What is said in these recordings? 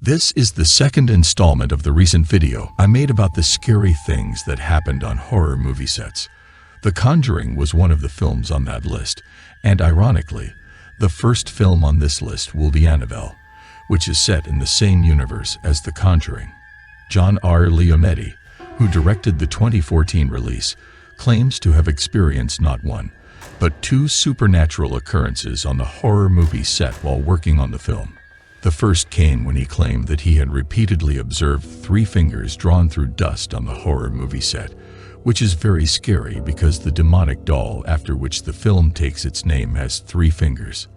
This is the second installment of the recent video I made about the scary things that happened on horror movie sets. The Conjuring was one of the films on that list, and ironically, the first film on this list will be Annabelle, which is set in the same universe as The Conjuring. John R. Leonetti, who directed the 2014 release, claims to have experienced not one, but two supernatural occurrences on the horror movie set while working on the film. The first came when he claimed that he had repeatedly observed three fingers drawn through dust on the horror movie set, which is very scary because the demonic doll after which the film takes its name has three fingers.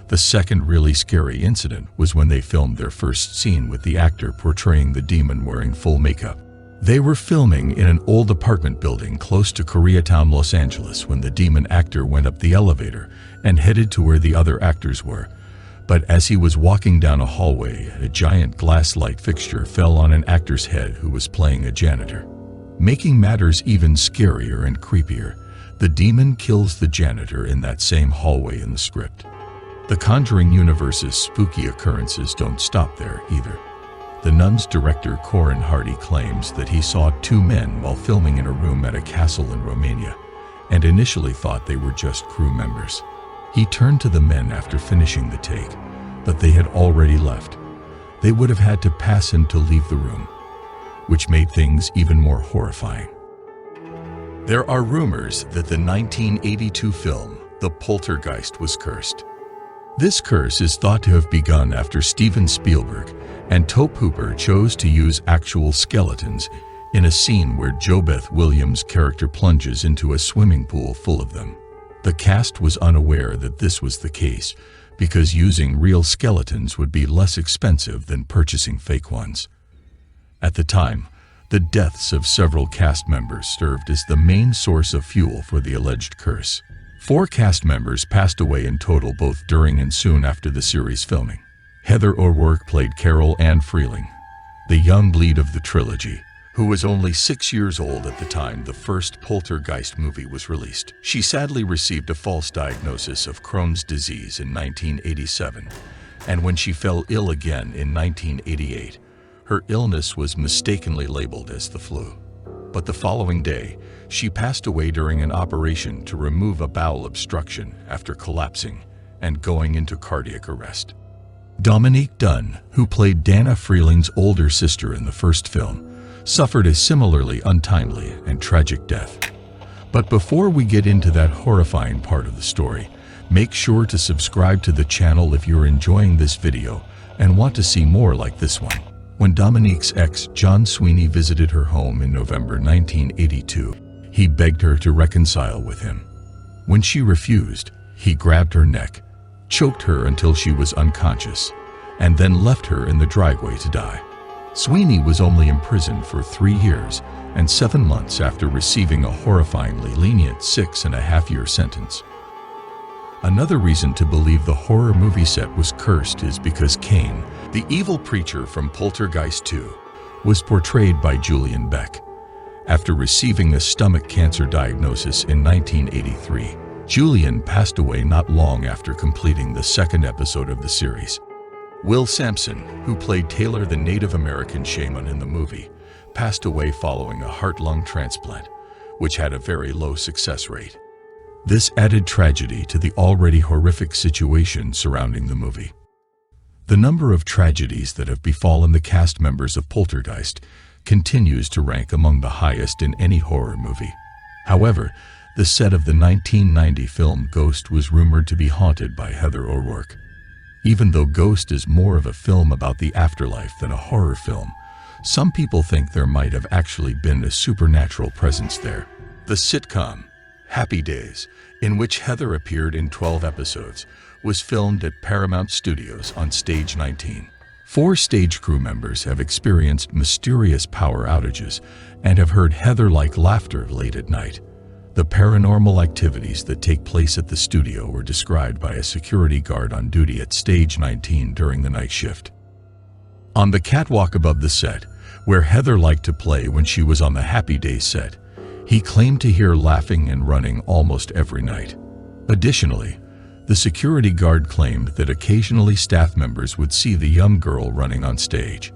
The second really scary incident was when they filmed their first scene with the actor portraying the demon wearing full makeup. They were filming in an old apartment building close to Koreatown, Los Angeles, when the demon actor went up the elevator and headed to where the other actors were. But as he was walking down a hallway, a giant glass light fixture fell on an actor's head who was playing a janitor. Making matters even scarier and creepier, the demon kills the janitor in that same hallway in the script. The Conjuring universe's spooky occurrences don't stop there either. The Nun's director Corin Hardy claims that he saw two men while filming in a room at a castle in Romania, and initially thought they were just crew members. He turned to the men after finishing the take, but they had already left. They would have had to pass him to leave the room, which made things even more horrifying. There are rumors that the 1982 film, The Poltergeist, was cursed. This curse is thought to have begun after Steven Spielberg and Tobe Hooper chose to use actual skeletons in a scene where JoBeth Williams' character plunges into a swimming pool full of them. The cast was unaware that this was the case because using real skeletons would be less expensive than purchasing fake ones. At the time, the deaths of several cast members served as the main source of fuel for the alleged curse. 4 cast members passed away in total both during and soon after the series filming. Heather O'Rourke played Carol Ann Freeling, the young lead of the trilogy, who was only 6 years old at the time the first Poltergeist movie was released. She sadly received a false diagnosis of Crohn's disease in 1987, and when she fell ill again in 1988, her illness was mistakenly labeled as the flu. But the following day, she passed away during an operation to remove a bowel obstruction after collapsing and going into cardiac arrest. Dominique Dunne, who played Dana Freeling's older sister in the first film, suffered a similarly untimely and tragic death. But before we get into that horrifying part of the story, make sure to subscribe to the channel if you're enjoying this video and want to see more like this one. When Dominique's ex, John Sweeney, visited her home in November 1982, he begged her to reconcile with him. When she refused, he grabbed her neck, choked her until she was unconscious, and then left her in the driveway to die. Sweeney was only imprisoned for 3 years and 7 months after receiving a horrifyingly lenient 6.5-year sentence. Another reason to believe the horror movie set was cursed is because Cain, the evil preacher from Poltergeist 2, was portrayed by Julian Beck. After receiving a stomach cancer diagnosis in 1983, Julian passed away not long after completing the second episode of the series. Will Sampson, who played Taylor the Native American shaman in the movie, passed away following a heart-lung transplant, which had a very low success rate. This added tragedy to the already horrific situation surrounding the movie. The number of tragedies that have befallen the cast members of Poltergeist continues to rank among the highest in any horror movie. However, the set of the 1990 film Ghost was rumored to be haunted by Heather O'Rourke. Even though Ghost is more of a film about the afterlife than a horror film, some people think there might have actually been a supernatural presence there. The sitcom Happy Days, in which Heather appeared in 12 episodes, was filmed at Paramount Studios on Stage 19. 4 stage crew members have experienced mysterious power outages and have heard Heather-like laughter late at night. The paranormal activities that take place at the studio were described by a security guard on duty at Stage 19 during the night shift. On the catwalk above the set, where Heather liked to play when she was on the Happy Days set, he claimed to hear laughing and running almost every night. Additionally, The security guard claimed that occasionally staff members would see the young girl running on stage.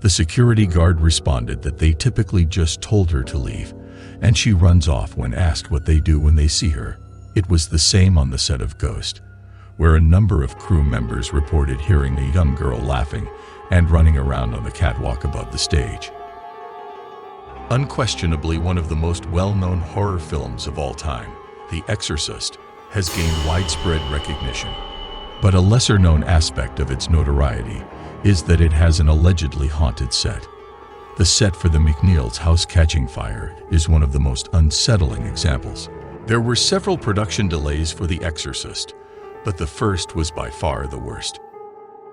The security guard responded that they typically just told her to leave, and she runs off when asked what they do when they see her. It was the same on the set of Ghost, where a number of crew members reported hearing the young girl laughing and running around on the catwalk above the stage. Unquestionably one of the most well-known horror films of all time, The Exorcist, has gained widespread recognition. But a lesser-known aspect of its notoriety is that it has an allegedly haunted set. The set for the McNeil's house catching fire is one of the most unsettling examples. There were several production delays for The Exorcist, but the first was by far the worst.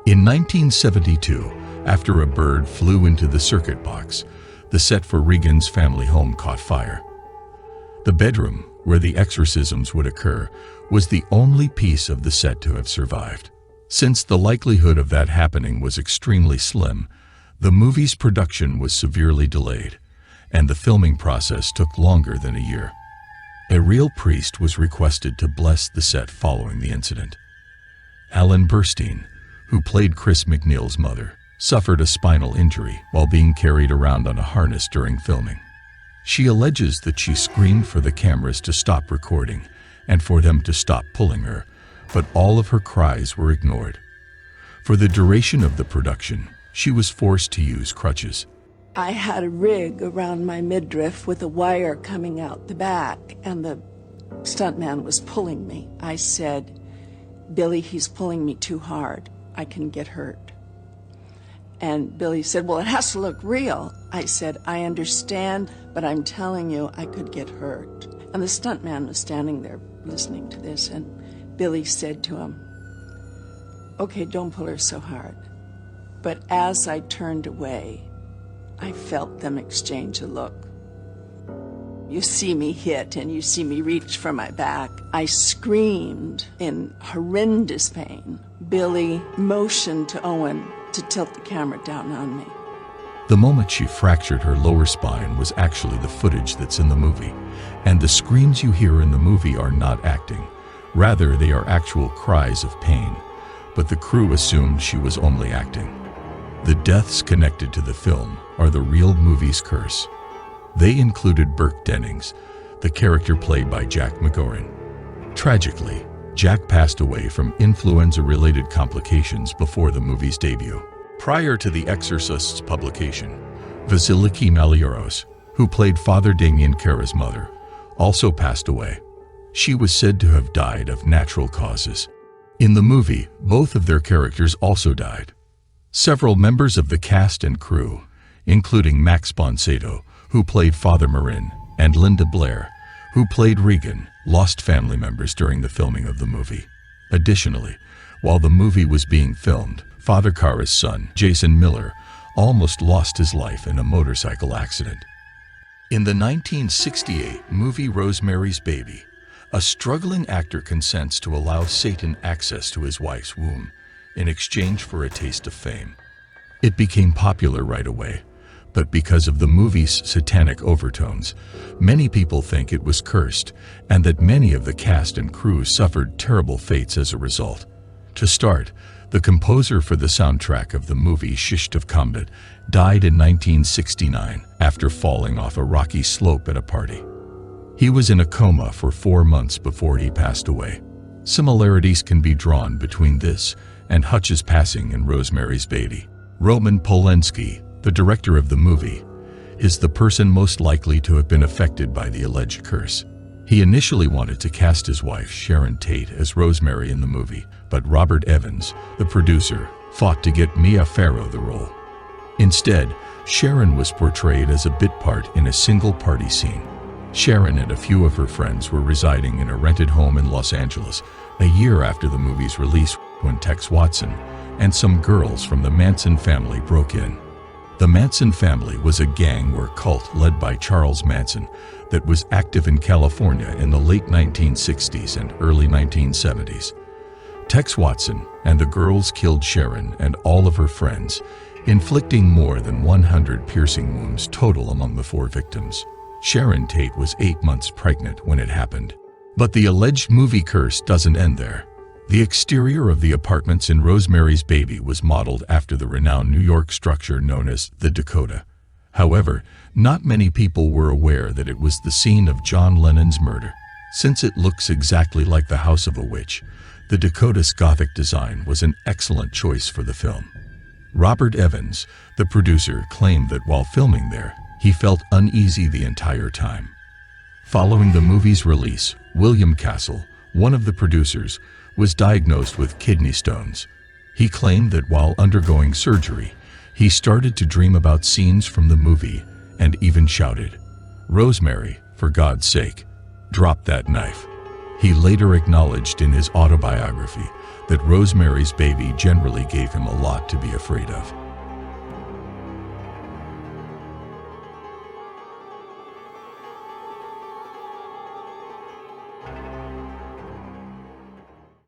In 1972, after a bird flew into the circuit box, the set for Regan's family home caught fire. The bedroom, where the exorcisms would occur, was the only piece of the set to have survived. Since the likelihood of that happening was extremely slim, the movie's production was severely delayed, and the filming process took longer than a year. A real priest was requested to bless the set following the incident. Alan Burstein, who played Chris McNeil's mother, suffered a spinal injury while being carried around on a harness during filming. She alleges that she screamed for the cameras to stop recording and for them to stop pulling her, but all of her cries were ignored. For the duration of the production, she was forced to use crutches. I had a rig around my midriff with a wire coming out the back, and the stuntman was pulling me. I said, "Billy, he's pulling me too hard. I can get hurt." And Billy said, "Well, it has to look real." I said, "I understand, but I'm telling you I could get hurt." And the stuntman was standing there listening to this, and Billy said to him, "Okay, don't pull her so hard." But as I turned away, I felt them exchange a look. You see me hit and you see me reach for my back. I screamed in horrendous pain. Billy motioned to Owen to tilt the camera down on me. The moment she fractured her lower spine was actually the footage that's in the movie, and the screams you hear in the movie are not acting. Rather, they are actual cries of pain, but the crew assumed she was only acting. The deaths connected to the film are the real movie's curse. They included Burke Dennings, the character played by Jack McGoran. Tragically, Jack passed away from influenza-related complications before the movie's debut. Prior to The Exorcist's publication, Vasiliki Malioros, who played Father Damien Kara's mother, also passed away. She was said to have died of natural causes. In the movie, both of their characters also died. Several members of the cast and crew, including Max Bonsato, who played Father Marin, and Linda Blair, who played Regan, lost family members during the filming of the movie. Additionally, while the movie was being filmed, Father Kara's son, Jason Miller, almost lost his life in a motorcycle accident. In the 1968 movie Rosemary's Baby, a struggling actor consents to allow Satan access to his wife's womb in exchange for a taste of fame. It became popular right away, but because of the movie's satanic overtones, many people think it was cursed and that many of the cast and crew suffered terrible fates as a result. To start, the composer for the soundtrack of the movie Shishtav Combat died in 1969 after falling off a rocky slope at a party. He was in a coma for 4 months before he passed away. Similarities can be drawn between this and Hutch's passing in Rosemary's Baby. Roman Polanski, the director of the movie, is the person most likely to have been affected by the alleged curse. He initially wanted to cast his wife, Sharon Tate, as Rosemary in the movie, but Robert Evans, the producer, fought to get Mia Farrow the role. Instead, Sharon was portrayed as a bit part in a single party scene. Sharon and a few of her friends were residing in a rented home in Los Angeles a year after the movie's release when Tex Watson and some girls from the Manson family broke in. The Manson family was a gang or cult led by Charles Manson that was active in California in the late 1960s and early 1970s. Tex Watson and the girls killed Sharon and all of her friends, inflicting more than 100 piercing wounds total among the 4 victims. Sharon Tate was 8 months pregnant when it happened. But the alleged movie curse doesn't end there. The exterior of the apartments in Rosemary's Baby was modeled after the renowned New York structure known as the Dakota. However, not many people were aware that it was the scene of John Lennon's murder. Since it looks exactly like the house of a witch, the Dakota's Gothic design was an excellent choice for the film. Robert Evans, the producer, claimed that while filming there, he felt uneasy the entire time. Following the movie's release, William Castle, one of the producers, was diagnosed with kidney stones. He claimed that while undergoing surgery, he started to dream about scenes from the movie and even shouted, "Rosemary, for God's sake, drop that knife." He later acknowledged in his autobiography that Rosemary's Baby generally gave him a lot to be afraid of.